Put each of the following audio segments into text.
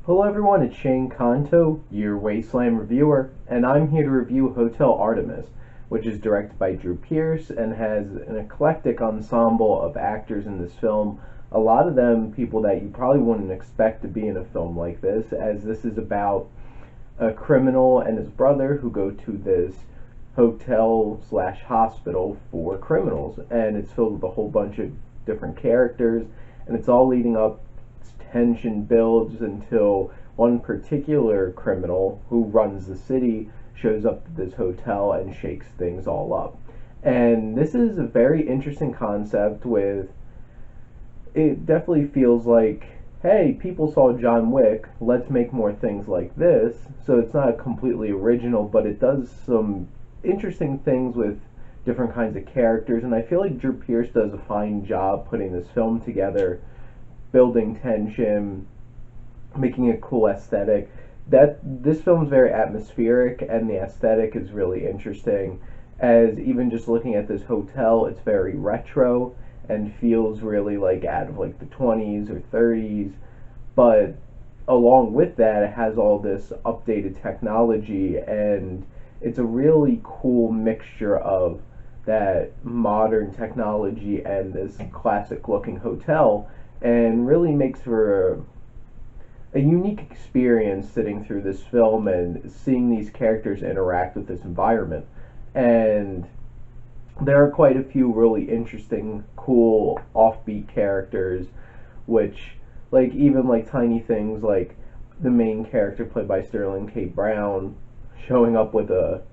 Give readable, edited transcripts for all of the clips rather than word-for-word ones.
Hello everyone, it's Shane Kanto, your Wasteland reviewer, and I'm here to review Hotel Artemis, which is directed by Drew Pearce and has an eclectic ensemble of actors in this film. A lot of them people that you probably wouldn't expect to be in a film like this, as this is about a criminal and his brother who go to this hotel slash hospital for criminals, and it's filled with a whole bunch of different characters, and it's all leading up. Tension builds until one particular criminal who runs the city shows up to this hotel and shakes things all up. And this is a very interesting concept with it definitely feels like, hey, people saw John Wick, let's make more things like this. So it's not completely original, but it does some interesting things with different kinds of characters, and I feel like Drew Pearce does a fine job putting this film together, building tension, making a cool aesthetic. That this film is very atmospheric, and the aesthetic is really interesting. As even just looking at this hotel, it's very retro and feels really like out of like the 20s or 30s. But along with that, it has all this updated technology, and it's a really cool mixture of that modern technology and this classic looking hotel, and really makes for a unique experience sitting through this film and seeing these characters interact with this environment. And there are quite a few really interesting, cool, offbeat characters, which, like, even like tiny things like the main character played by Sterling K. Brown showing up with a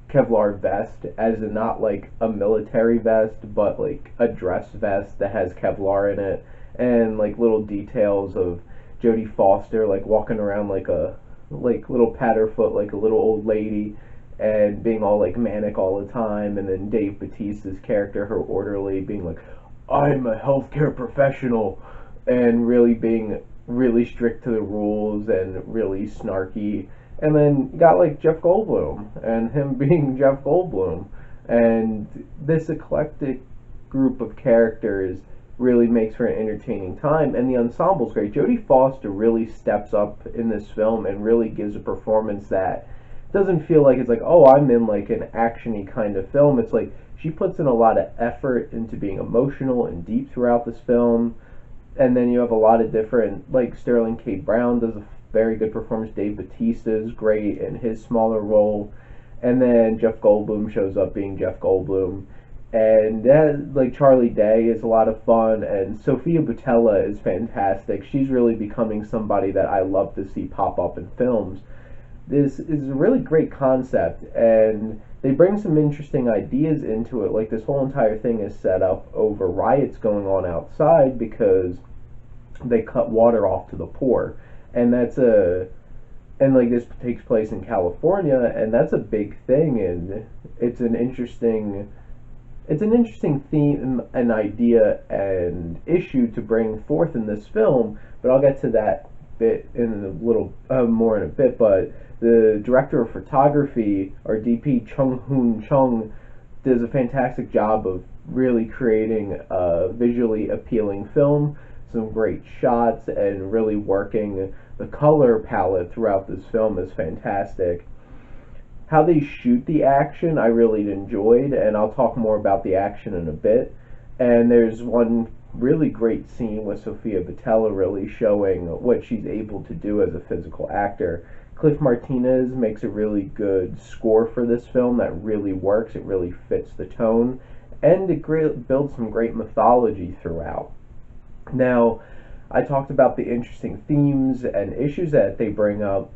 Kevlar vest, as in not like a military vest, but like a dress vest that has Kevlar in it, and like little details of Jodie Foster like walking around like a like little patterfoot, like a little old lady, and being all like manic all the time, and then Dave Bautista's character, her orderly, being like, I'm a healthcare professional, and really being really strict to the rules and really snarky. And then you got like Jeff Goldblum and him being Jeff Goldblum, and this eclectic group of characters really makes for an entertaining time, and the ensemble's great. Jodie Foster really steps up in this film and really gives a performance that doesn't feel like it's like, oh, I'm in like an actiony kind of film. It's like she puts in a lot of effort into being emotional and deep throughout this film. And then you have a lot of different, like Sterling K. Brown does a very good performance. Dave Bautista is great in his smaller role, and then Jeff Goldblum shows up being Jeff Goldblum, and that, like, Charlie Day is a lot of fun, and Sofia Boutella is fantastic. She's really becoming somebody that I love to see pop up in films. This is a really great concept, and they bring some interesting ideas into it. Like, this whole entire thing is set up over riots going on outside because they cut water off to the poor, and and like this takes place in California, and that's a big thing, and it's an interesting theme, an idea, and issue to bring forth in this film. But I'll get to that bit in a little more in a bit. But the director of photography, or DP, Chung Hoon Chung, does a fantastic job of really creating a visually appealing film, some great shots, and really working the color palette throughout this film is fantastic. How they shoot the action, I really enjoyed, and I'll talk more about the action in a bit. And there's one really great scene with Sofia Boutella really showing what she's able to do as a physical actor. Cliff Martinez makes a really good score for this film that really works. It really fits the tone, and it builds some great mythology throughout. Now, I talked about the interesting themes and issues that they bring up,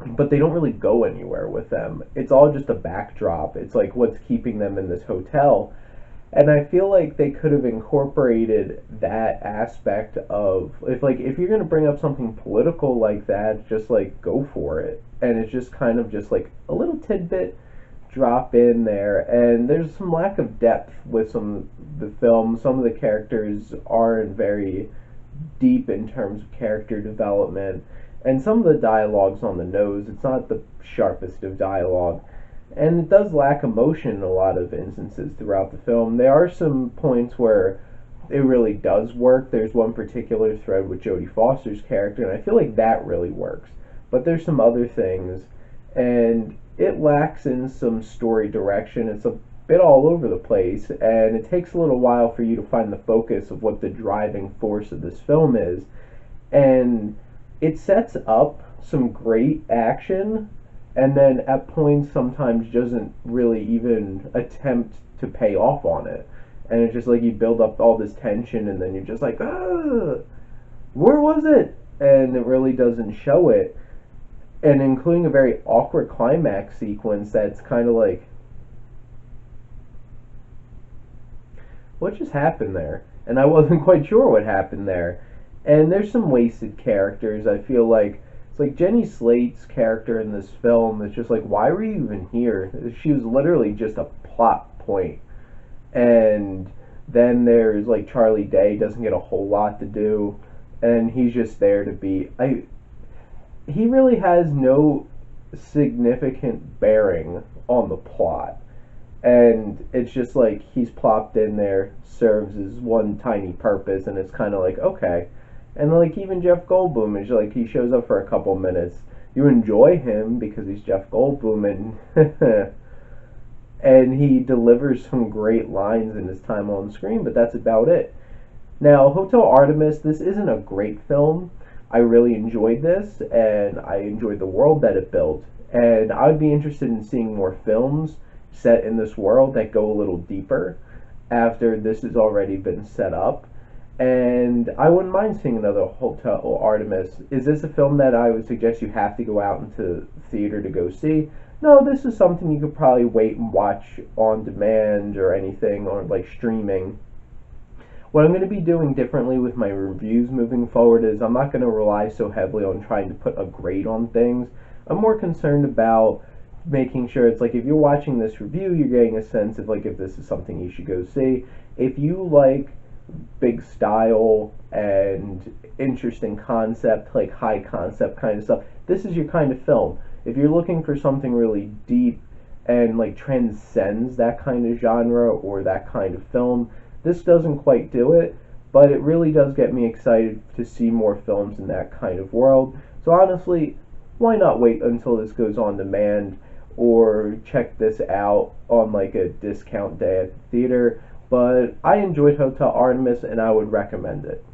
but they don't really go anywhere with them. It's all just a backdrop. It's like what's keeping them in this hotel. And I feel like they could have incorporated that aspect of, if you're going to bring up something political like that, just like go for it. And it's just kind of just like a little tidbit drop in there, and there's some lack of depth with some of the film. Some of the characters aren't very deep in terms of character development, and some of the dialogue's on the nose. It's not the sharpest of dialogue, and it does lack emotion in a lot of instances throughout the film. There are some points where it really does work. There's one particular thread with Jodie Foster's character, and I feel like that really works. But there's some other things, and it lacks in some story direction. It's a bit all over the place, and it takes a little while for you to find the focus of what the driving force of this film is. And it sets up some great action, and then at points sometimes doesn't really even attempt to pay off on it. And it's just like you build up all this tension, and then you're just like, ah, where was it? And it really doesn't show it. And including a very awkward climax sequence that's kind of like, what just happened there? And I wasn't quite sure what happened there. And there's some wasted characters. I feel like it's like Jenny Slate's character in this film. It's just like, why were you even here? She was literally just a plot point. And then there's like Charlie Day doesn't get a whole lot to do, and he's just there to be. He really has no significant bearing on the plot, and it's just like he's plopped in there, serves his one tiny purpose, and it's kind of like, okay. And like even Jeff Goldblum is like, he shows up for a couple minutes. You enjoy him because he's Jeff Goldblum, and and he delivers some great lines in his time on screen, but that's about it. Now, Hotel Artemis, this isn't a great film. I really enjoyed this, and I enjoyed the world that it built. And I would be interested in seeing more films set in this world that go a little deeper after this has already been set up. And I wouldn't mind seeing another Hotel Artemis. Is this a film that I would suggest you have to go out into theater to go see? No, this is something you could probably wait and watch on demand or anything, or like streaming. What I'm going to be doing differently with my reviews moving forward is I'm not going to rely so heavily on trying to put a grade on things. I'm more concerned about making sure it's like if you're watching this review, you're getting a sense of like if this is something you should go see. If you like big style and interesting concept, like high concept kind of stuff, this is your kind of film. If you're looking for something really deep and like transcends that kind of genre or that kind of film, this doesn't quite do it, but it really does get me excited to see more films in that kind of world. So honestly, why not wait until this goes on demand or check this out on like a discount day at the theater? But I enjoyed Hotel Artemis and I would recommend it.